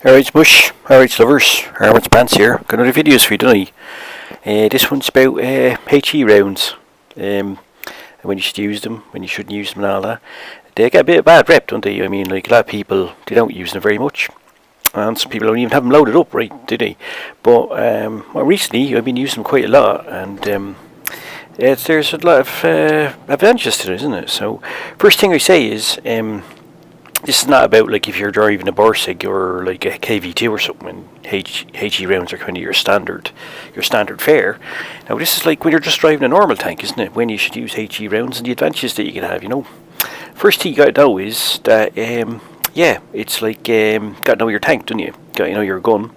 Alright Bush, alright lovers, Harmon's Pants here. Got another videos for you tonight. This one's about HE rounds. And when you should use them, when you shouldn't use them and all that. They get a bit of bad rep, don't they? I mean, like a lot of people, they don't use them very much. And some people don't even have them loaded up, right, do they? But well, recently I've been using them quite a lot, and there's a lot of advantages to it, isn't it? So first thing I say is this is not about like if you're driving a Borsig or like a KV2 or something, and HE rounds are kind of your standard fare. Now this is like when you're just driving a normal tank, isn't it? When you should use HE rounds and the advantages that you can have, you know. First thing you got to know is that it's like got to know your tank, don't you? Got to know your gun.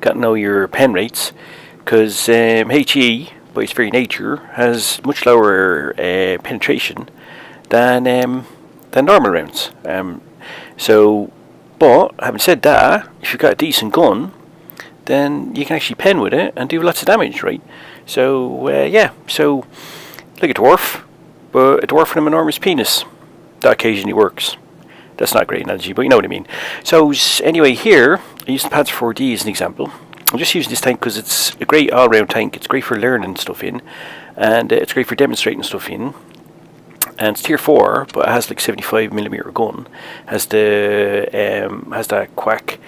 Got to know your pen rates, because HE by its very nature has much lower penetration than normal rounds. But having said that, if you've got a decent gun, then you can actually pen with it and do lots of damage, right? So so like a dwarf, but a dwarf with an enormous penis. That occasionally works. That's not a great analogy, but you know what I mean. So anyway, here I use the Panzer 4D as an example. I'm just using this tank because it's a great all-round tank. It's great for learning stuff in, and it's great for demonstrating stuff in. And it's tier 4, but it has like 75mm gun. Has that quack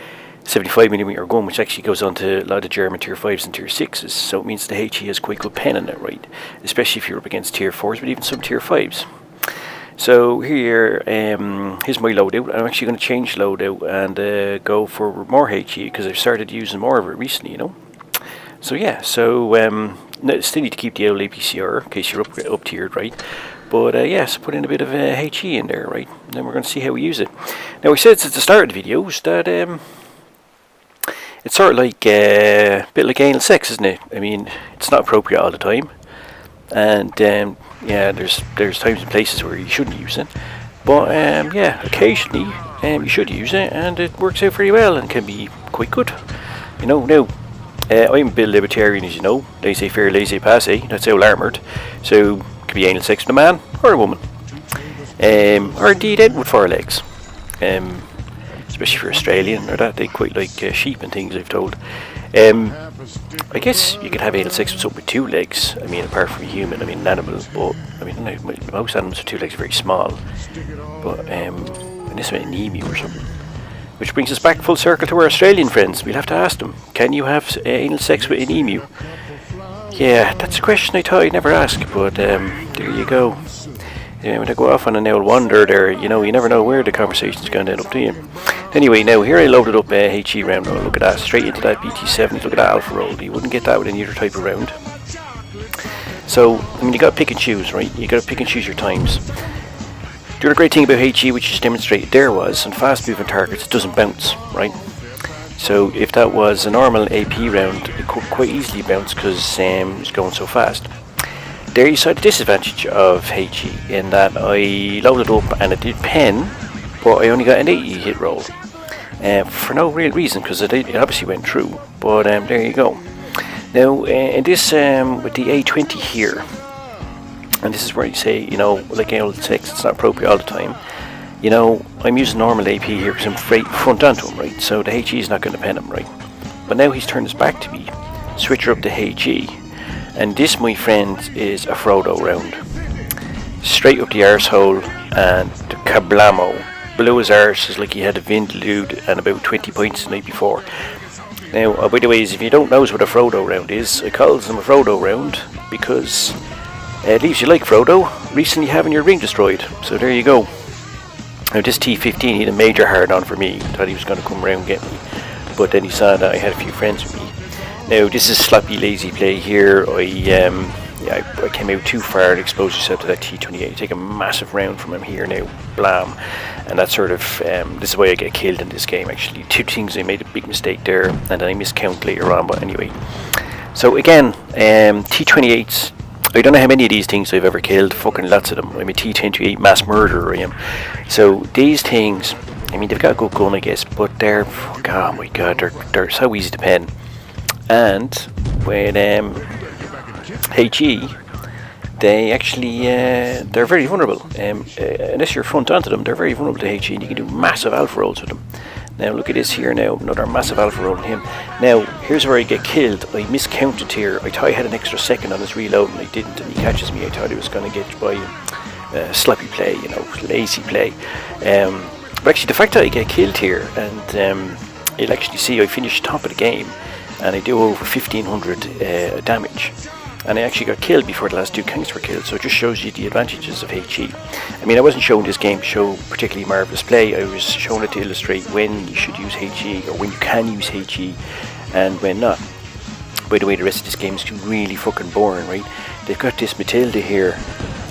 75mm gun, which actually goes on to a lot of German tier 5s and tier 6s. So it means the HE has quite good pen in it, right? Especially if you're up against tier 4s, but even some tier 5s. So here, here's my loadout. I'm actually going to change loadout and go for more HE because I've started using more of it recently, you know. So yeah, so still need to keep the old APCR in case you're up tiered, right? But so put in a bit of HE in there, right? And then we're going to see how we use it. Now, I said at the start of the videos that it's sort of like a bit like anal sex, isn't it? I mean, it's not appropriate all the time, and there's times and places where you shouldn't use it. But occasionally you should use it, and it works out very well and can be quite good. You know, now I'm a bit libertarian, as you know. Laissez-faire, laissez-passer. That's all armoured. So could be anal sex with a man or a woman, or indeed Ed with 4 legs, especially for Australian or that. They quite like sheep and things, I've told. I guess you could have anal sex with something with 2 legs. I mean, apart from a human, I mean an animal, but I mean most animals with 2 legs are very small, but and this is an emu or something. Which brings us back full circle to our Australian friends. We'll have to ask them, can you have anal sex with an emu? Yeah, that's a question I thought I'd never ask, but there you go. When I go off on an old wander there, you know, you never know where the conversation's going to end up, do you? Anyway, now here I loaded up a HE round. Oh, look at that, straight into that BT7. Look at that alpha roll. You wouldn't get that with any other type of round. So, I mean, you got to pick and choose, right? You got to pick and choose your times. The other great thing about HE, which is demonstrated there, was on fast-moving targets, it doesn't bounce, right? So if that was a normal AP round, it could quite easily bounce because it's going so fast. There you saw the disadvantage of HE in that I loaded up and it did pen, but I only got an 80 hit roll. For no real reason, because it obviously went through, but there you go. Now in this, with the A20 here, and this is where you say, you know, like anal sex, it's not appropriate all the time. You know, I'm using normal AP here because I'm front onto him, right? So the HE is not going to pen him, right? But now he's turned his back to me. Switch her up to HE. And this, my friend, is a Frodo round. Straight up the arsehole and the kablamo. Below his arse is like he had a Vindaloo and about 20 points the night before. Now, by the way, if you don't know what a Frodo round is, I call them a Frodo round because it leaves you like Frodo, recently having your ring destroyed. So there you go. Now this T15, he had a major hard on for me. Thought he was going to come around and get me, but then he saw that I had a few friends with me. Now this is sloppy, lazy play here. I came out too far and exposed yourself to that T28. Take a massive round from him here now, blam, and that sort of this is why I get killed in this game. Actually, 2 things I made a big mistake there, and then I miscount later on. But anyway, so again, T28s. I don't know how many of these things I've ever killed, fucking lots of them. I'm a T-28 mass murderer, I am. So these things, I mean, they've got a good gun, I guess, but they're, oh my god, they're so easy to pen. And with HE, they actually, they're very vulnerable. Unless you're front onto them, they're very vulnerable to HE, and you can do massive alpha rolls with them. Now look at this here now, another massive alpha roll on him. Now here's where I get killed. I miscounted here. I thought I had an extra second on his reload and I didn't, and he catches me. I thought he was going to get by sloppy play, lazy play. But actually the fact that I get killed here, and you'll actually see I finish top of the game and I do over 1500 damage. And I actually got killed before the last 2 Kanks were killed, so it just shows you the advantages of HE. I mean, I wasn't showing this game to show particularly marvellous play, I was showing it to illustrate when you should use HE, or when you can use HE, and when not. By the way, the rest of this game is really fucking boring, right? They've got this Matilda here,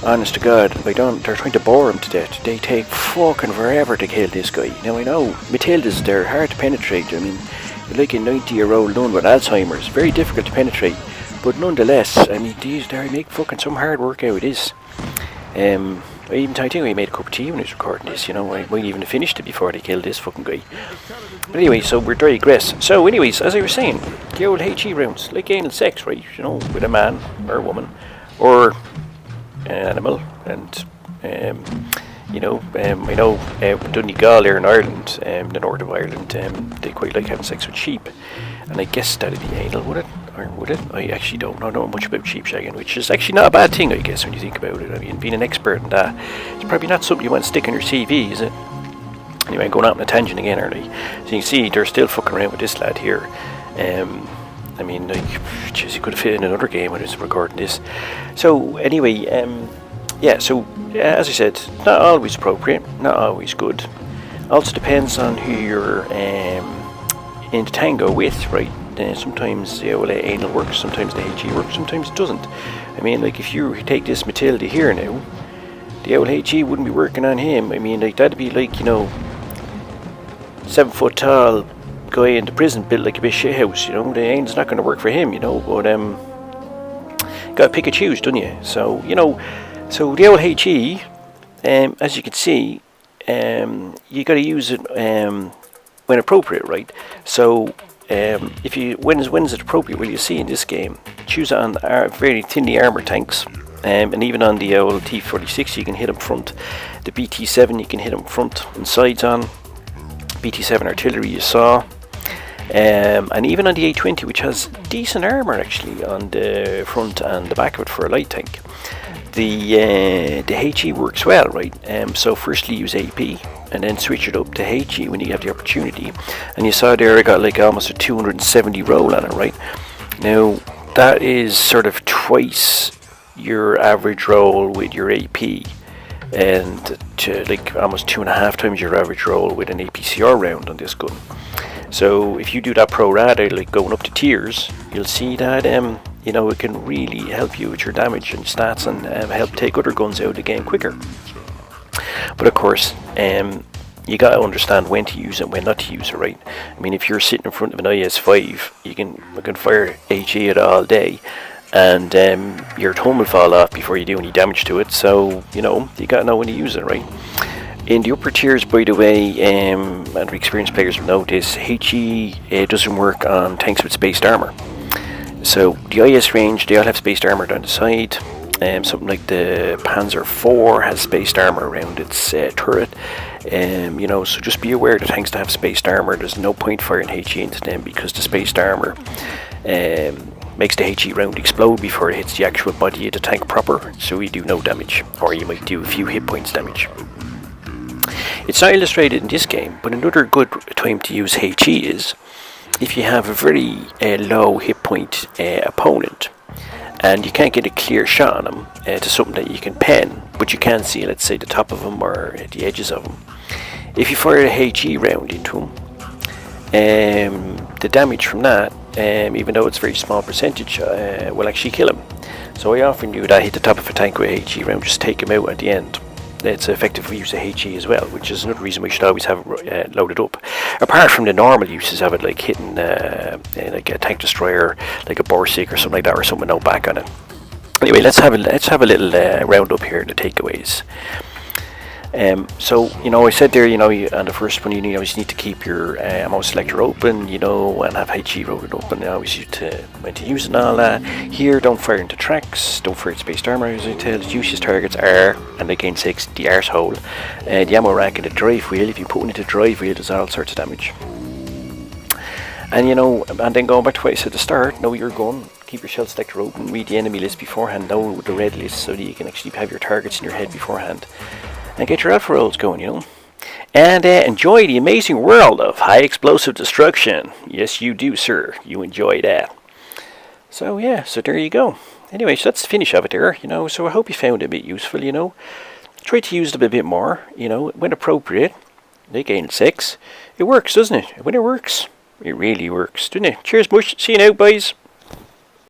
honest to God, they're trying to bore him to death. They take fucking forever to kill this guy. Now I know, Matildas, they're hard to penetrate. I mean, you're like a 90-year-old nun with Alzheimer's, very difficult to penetrate. But nonetheless, I mean, they make fucking some hard work out of this. I think I made a cup of tea when I was recording this, I might even have finished it before they killed this fucking guy. But anyway, so we're digress. So anyways, as I was saying, the old HE rounds, like anal sex, right? With a man or a woman or an animal. And, I know Donegal there in Ireland, the north of Ireland, they quite like having sex with sheep. And I guess that'd be anal, would it? Or would it? I actually don't know much about sheep shagging, which is actually not a bad thing, I guess, when you think about it. I mean, being an expert in that, it's probably not something you want to stick on your CV, is it? Anyway, I'm going out on a tangent again, aren't I? So you can see, they're still fucking around with this lad here. I mean, like, jeez, he could have fit in another game when I was recording this. So, anyway, as I said, not always appropriate, not always good. Also depends on who you're in the tango with, right? Sometimes the old anal works, sometimes the HE works, sometimes it doesn't. I mean, like, if you take this Matilda here now, the old HE wouldn't be working on him. I mean, like, that'd be like, 7 foot tall guy in the prison built like a big shit house, the anal's not going to work for him, but gotta pick and choose, don't you? So, so the old HE, as you can see, you gotta use it when appropriate, right? So when is it appropriate? Well, you see in this game, choose it on very thinly armoured tanks, and even on the old T-46 you can hit them front. The BT-7 you can hit them front and sides on. BT-7 artillery you saw, and even on the A-20, which has decent armour actually on the front and the back of it for a light tank. The HE works well, right? So firstly use AP and then switch it up to HE when you have the opportunity. And you saw there I got like almost a 270 roll on it, right? Now that is sort of twice your average roll with your AP, and like almost 2.5 times your average roll with an APCR round on this gun. So if you do that pro rata, like going up to tiers, you'll see that it can really help you with your damage and stats, and help take other guns out of the game quicker. But of course, you gotta understand when to use it and when not to use it, right? I mean, if you're sitting in front of an IS-5, you can fire HE at it all day, and your thumb will fall off before you do any damage to it. So you gotta know when to use it, right? In the upper tiers, by the way, and experienced players will know this, HE doesn't work on tanks with spaced armour. So the IS range, they all have spaced armour down the side. Something like the Panzer IV has spaced armour around its turret. So just be aware that tanks that have spaced armour, there's no point firing HE into them, because the spaced armour makes the HE round explode before it hits the actual body of the tank proper, so you do no damage, or you might do a few hit points damage. It's not illustrated in this game, but another good time to use HE is if you have a very low hit point opponent and you can't get a clear shot on them to something that you can pen, but you can see, let's say, the top of them or the edges of them. If you fire a HE round into them, the damage from that, even though it's a very small percentage, will actually kill him. So I often do that, hit the top of a tank with a HE round, just take him out at the end. It's effective if we use a HE as well, which is another reason we should always have it loaded up. Apart from the normal uses of it, like hitting like a tank destroyer, like a Borsig or something like that, or something with no back on it. Anyway, let's have a little round up here in the takeaways. So, you know, I said there, you know, on the first one, you always need to keep your ammo selector open, you know, and have HE rotor open. You always when to use it and all that. Here, don't fire into tracks, don't fire at spaced armor, as I tell. Useless targets are, and again 6, the arsehole. The ammo rack and the drive wheel, if you put one into the drive wheel, does all sorts of damage. And, you know, and then going back to what I said at the start, know your gun, keep your shell selector open, read the enemy list beforehand, know the red list, so that you can actually have your targets in your head beforehand. And get your alpha rolls going, you know. And enjoy the amazing world of high explosive destruction. Yes, you do, sir. You enjoy that. So, yeah, so there you go. Anyway, so that's the finish of it there, you know. So I hope you found it a bit useful, you know. Try to use it a bit more, you know, when appropriate. Like gain 6. It works, doesn't it? When it works, it really works, doesn't it? Cheers, much. See you now, boys.